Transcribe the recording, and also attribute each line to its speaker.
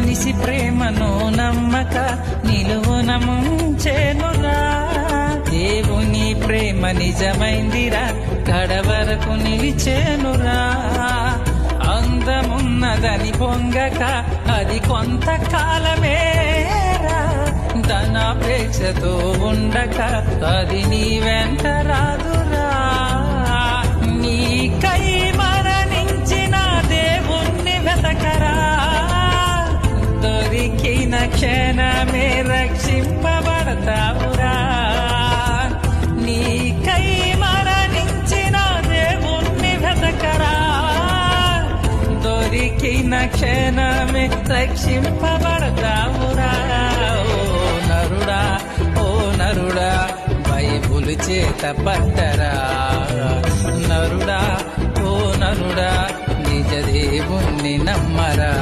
Speaker 1: మనిషి ప్రేమను నమ్మక నిలువున ముంచెనురా. దేవుని ప్రేమ నిజమైందిరా, కడవరకు నిలిచేనురా. అందమున్నదని పొంగక అది కొంతకాలమేరా. ధనాపేక్షతో ఉండక అది నీ వెంట రాదురా. నీకై మరణించిన దేవుణ్ణి వెతకరా. దొరికిన క్షణమే రక్షింపబడతావురా. నీకై మరణించిన దేవుణ్ణి వెతకరా. దొరికిన క్షణమే రక్షింపబడతావురా. ఓ నరుడా బైబులు చేత పట్టరా. నరుడా ఓ నరుడా నిజ దేవుణ్ణి నమ్మరా.